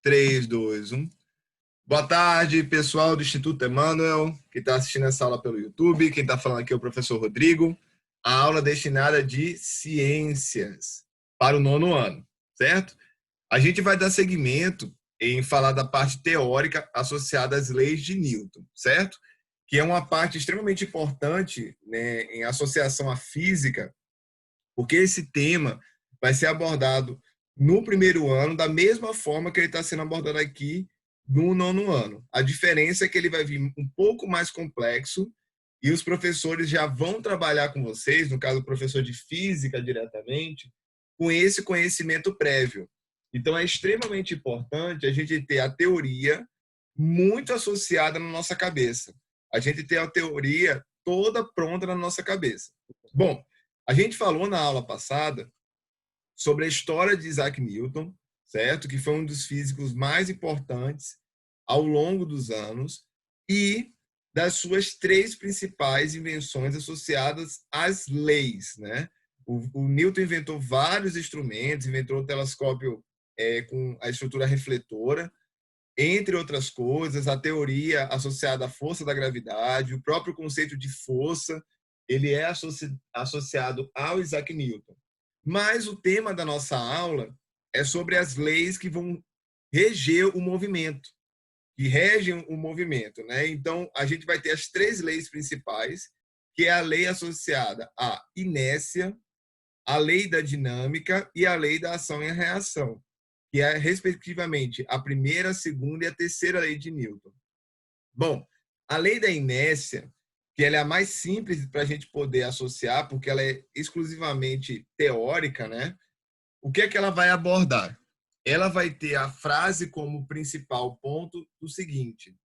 3, 2, 1. Boa tarde, pessoal do Instituto Emmanuel, que está assistindo essa aula pelo YouTube. Quem está falando aqui é o professor Rodrigo. A aula destinada de ciências para o 9º ano, certo? A gente vai dar seguimento em falar da parte teórica associada às leis de Newton, certo? Que é uma parte extremamente importante, né, em associação à física, porque esse tema vai ser abordado no primeiro ano da mesma forma que ele está sendo abordado aqui no 9º ano. A diferença é que ele vai vir um pouco mais complexo e os professores já vão trabalhar com vocês, no caso o professor de física diretamente, com esse conhecimento prévio. Então é extremamente importante a gente ter a teoria muito associada na nossa cabeça. A gente ter a teoria toda pronta na nossa cabeça. Bom, a gente falou na aula passada sobre a história de Isaac Newton, certo? Que foi um dos físicos mais importantes ao longo dos anos e das suas 3 principais invenções associadas às leis, né? O Newton inventou vários instrumentos, inventou o telescópio com a estrutura refletora, entre outras coisas, a teoria associada à força da gravidade, o próprio conceito de força, ele é associado ao Isaac Newton. Mas o tema da nossa aula é sobre as leis que vão reger o movimento, que regem o movimento, né? Então, a gente vai ter as 3 leis principais, que é a lei associada à inércia, a lei da dinâmica e a lei da ação e reação, que é, respectivamente, a primeira, a segunda e a terceira lei de Newton. Bom, a lei da inércia, que ela é a mais simples para a gente poder associar, porque ela é exclusivamente teórica, né? O que é que ela vai abordar? Ela vai ter a frase como principal ponto do seguinte: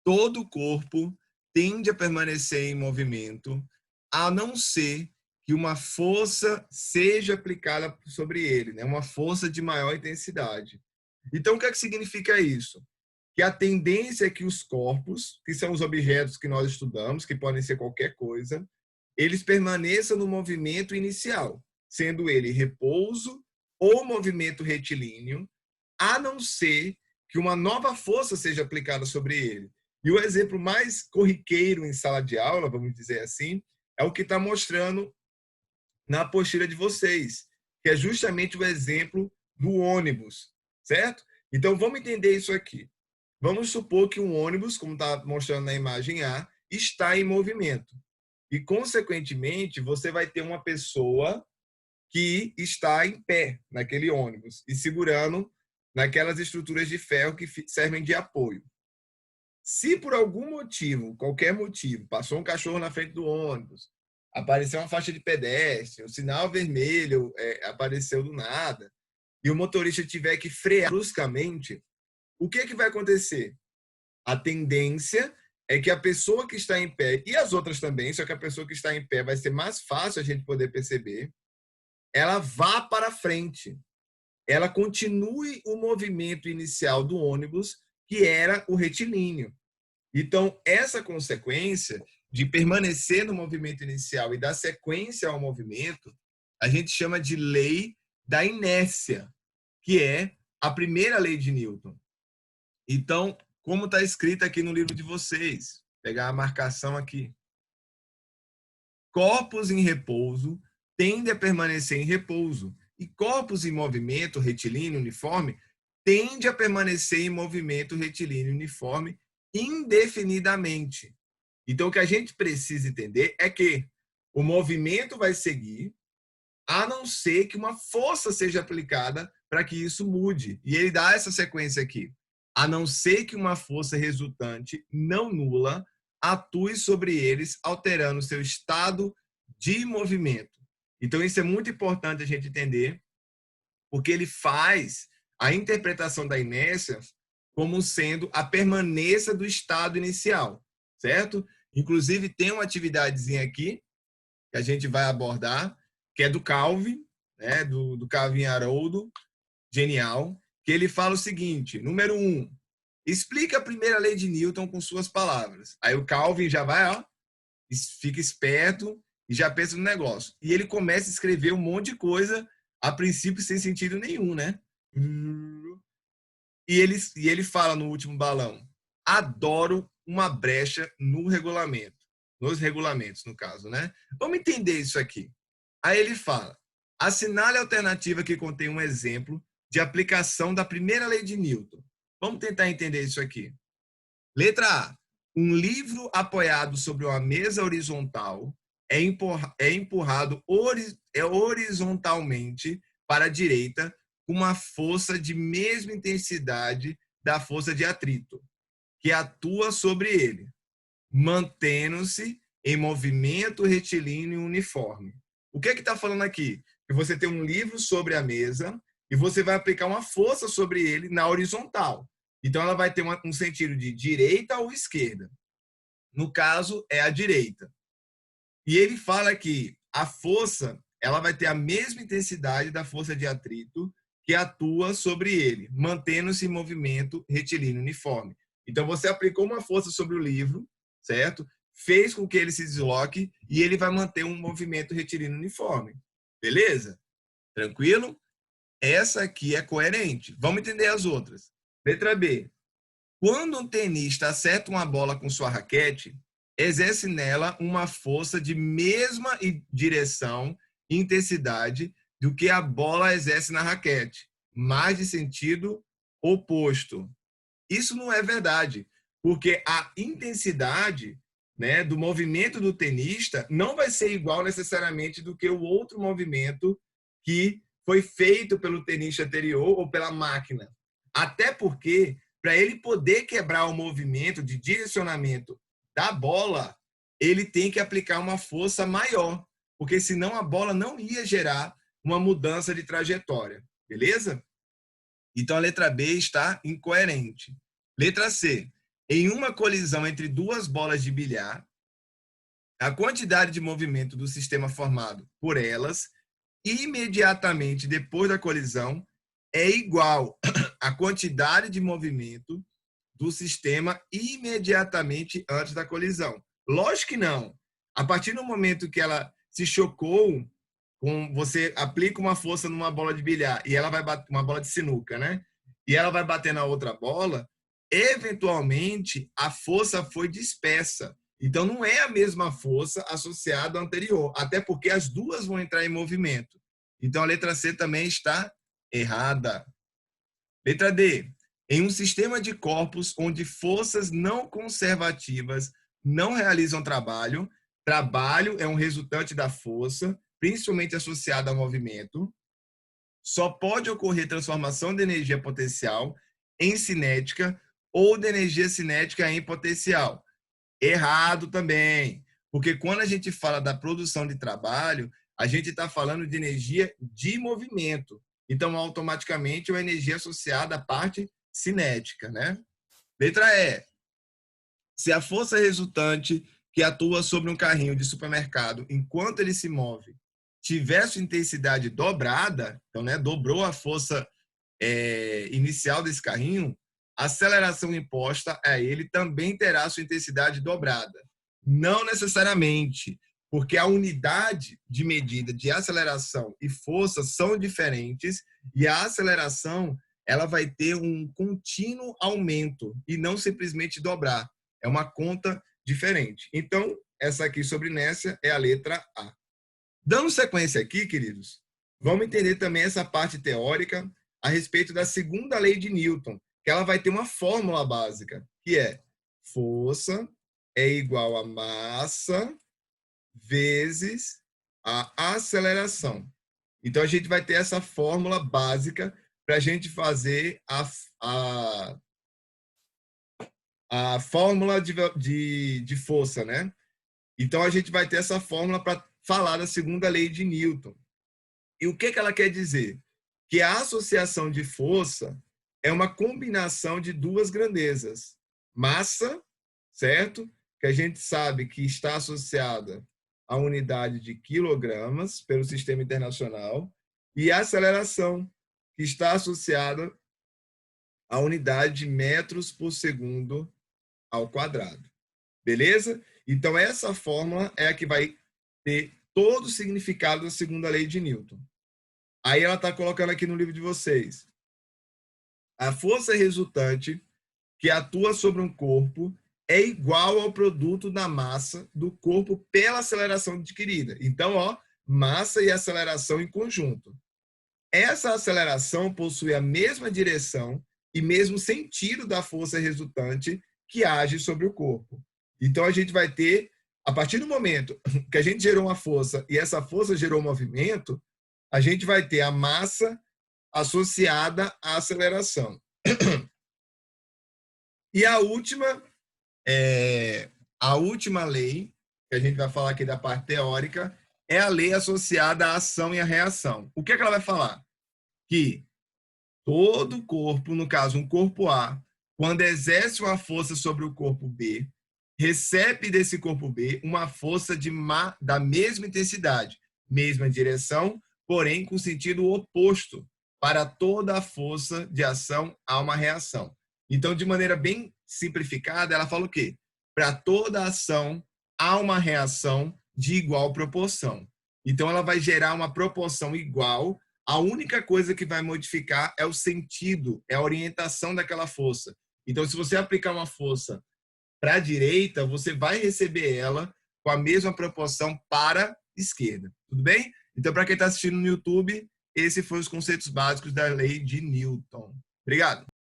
todo corpo tende a permanecer em movimento, a não ser que uma força seja aplicada sobre ele, né? Uma força de maior intensidade. Então, o que é que significa isso? Que a tendência é que os corpos, que são os objetos que nós estudamos, que podem ser qualquer coisa, eles permaneçam no movimento inicial, sendo ele repouso ou movimento retilíneo, a não ser que uma nova força seja aplicada sobre ele. E o exemplo mais corriqueiro em sala de aula, vamos dizer assim, é o que está mostrando na apostila de vocês, que é justamente o exemplo do ônibus, certo? Então, vamos entender isso aqui. Vamos supor que um ônibus, como está mostrando na imagem A, está em movimento. E, consequentemente, você vai ter uma pessoa que está em pé naquele ônibus e segurando naquelas estruturas de ferro que servem de apoio. Se por algum motivo, qualquer motivo, passou um cachorro na frente do ônibus, apareceu uma faixa de pedestre, o sinal vermelho apareceu do nada, e o motorista tiver que frear bruscamente, o que é que vai acontecer? A tendência é que a pessoa que está em pé, e as outras também, só que a pessoa que está em pé vai ser mais fácil a gente poder perceber, ela vá para frente. Ela continue o movimento inicial do ônibus, que era o retilíneo. Então, essa consequência de permanecer no movimento inicial e dar sequência ao movimento, a gente chama de lei da inércia, que é a primeira lei de Newton. Então, como está escrito aqui no livro de vocês, vou pegar a marcação aqui. Corpos em repouso tendem a permanecer em repouso, e corpos em movimento retilíneo uniforme tende a permanecer em movimento retilíneo uniforme indefinidamente. Então, o que a gente precisa entender é que o movimento vai seguir, a não ser que uma força seja aplicada para que isso mude. E ele dá essa sequência aqui. A não ser que uma força resultante não nula atue sobre eles, alterando seu estado de movimento. Então, isso é muito importante a gente entender, porque ele faz a interpretação da inércia como sendo a permanência do estado inicial, certo? Inclusive, tem uma atividadezinha aqui que a gente vai abordar, que é do Calvin, né, do Calvin Haroldo, genial, que ele fala o seguinte: número 1, explica a primeira lei de Newton com suas palavras. Aí o Calvin já vai, ó, fica esperto e já pensa no negócio. E ele começa a escrever um monte de coisa, a princípio sem sentido nenhum, né? E ele fala no último balão: adoro uma brecha no regulamento. Nos regulamentos, no caso, né? Vamos entender isso aqui. Aí ele fala: assinale a alternativa que contém um exemplo de aplicação da primeira lei de Newton. Vamos tentar entender isso aqui. Letra A. Um livro apoiado sobre uma mesa horizontal é empurrado horizontalmente para a direita com uma força de mesma intensidade da força de atrito, que atua sobre ele, mantendo-se em movimento retilíneo uniforme. O que está falando aqui? Que você tem um livro sobre a mesa e você vai aplicar uma força sobre ele na horizontal. Então, ela vai ter um sentido de direita ou esquerda. No caso, é a direita. E ele fala que a força ela vai ter a mesma intensidade da força de atrito que atua sobre ele, mantendo-se em movimento retilíneo uniforme. Então, você aplicou uma força sobre o livro, certo? Fez com que ele se desloque e ele vai manter um movimento retilíneo uniforme. Beleza? Tranquilo? Essa aqui é coerente. Vamos entender as outras. Letra B. Quando um tenista acerta uma bola com sua raquete, exerce nela uma força de mesma direção e intensidade do que a bola exerce na raquete, mas de sentido oposto. Isso não é verdade, porque a intensidade, né, do movimento do tenista não vai ser igual necessariamente do que o outro movimento que foi feito pelo tenista anterior ou pela máquina. Até porque, para ele poder quebrar o movimento de direcionamento da bola, ele tem que aplicar uma força maior, porque senão a bola não ia gerar uma mudança de trajetória. Beleza? Então a letra B está incoerente. Letra C. Em uma colisão entre duas bolas de bilhar, a quantidade de movimento do sistema formado por elas imediatamente depois da colisão é igual à quantidade de movimento do sistema imediatamente antes da colisão. Lógico que não. A partir do momento que ela se chocou, você aplica uma força numa bola de bilhar e ela vai bater, uma bola de sinuca, né? E ela vai bater na outra bola, eventualmente a força foi dispersa. Então não é a mesma força associada à anterior, até porque as duas vão entrar em movimento. Então a letra C também está errada. Letra D. Em um sistema de corpos onde forças não conservativas não realizam trabalho, trabalho é um resultante da força, principalmente associada ao movimento, só pode ocorrer transformação de energia potencial em cinética ou de energia cinética em potencial. Errado também, porque quando a gente fala da produção de trabalho, a gente está falando de energia de movimento. Então, automaticamente, é uma energia associada à parte cinética, né? Letra E. Se a força resultante que atua sobre um carrinho de supermercado enquanto ele se move tiver sua intensidade dobrada, então, né, dobrou a força inicial desse carrinho, a aceleração imposta a ele também terá sua intensidade dobrada. Não necessariamente, porque a unidade de medida de aceleração e força são diferentes e a aceleração ela vai ter um contínuo aumento e não simplesmente dobrar. É uma conta diferente. Então, essa aqui sobre inércia é a letra A. Dando sequência aqui, queridos, vamos entender também essa parte teórica a respeito da segunda lei de Newton, que ela vai ter uma fórmula básica, que é força é igual a massa vezes a aceleração. Então, a gente vai ter essa fórmula básica para a gente fazer a fórmula de força, né? Então, a gente vai ter essa fórmula para falar da segunda lei de Newton. E o que ela quer dizer? Que a associação de força é uma combinação de duas grandezas. Massa, certo? Que a gente sabe que está associada à unidade de quilogramas pelo sistema internacional, e a aceleração, que está associada à unidade de metros por segundo ao quadrado. Beleza? Então, essa fórmula é a que vai ter todo o significado da segunda lei de Newton. Aí ela está colocando aqui no livro de vocês. A força resultante que atua sobre um corpo é igual ao produto da massa do corpo pela aceleração adquirida. Então, ó, massa e aceleração em conjunto. Essa aceleração possui a mesma direção e mesmo sentido da força resultante que age sobre o corpo. Então, a gente vai ter, a partir do momento que a gente gerou uma força e essa força gerou movimento, a gente vai ter a massa associada à aceleração. E a última lei, que a gente vai falar aqui da parte teórica, é a lei associada à ação e à reação. O que é que ela vai falar? Que todo corpo, no caso um corpo A, quando exerce uma força sobre o corpo B, recebe desse corpo B uma força da mesma intensidade, mesma direção, porém com sentido oposto. Para toda a força de ação há uma reação. Então, de maneira bem simplificada, ela fala o quê? Para toda ação há uma reação de igual proporção. Então, ela vai gerar uma proporção igual. A única coisa que vai modificar é o sentido, é a orientação daquela força. Então, se você aplicar uma força para a direita, você vai receber ela com a mesma proporção para a esquerda. Tudo bem? Então, para quem está assistindo no YouTube, esses foram os conceitos básicos da lei de Newton. Obrigado.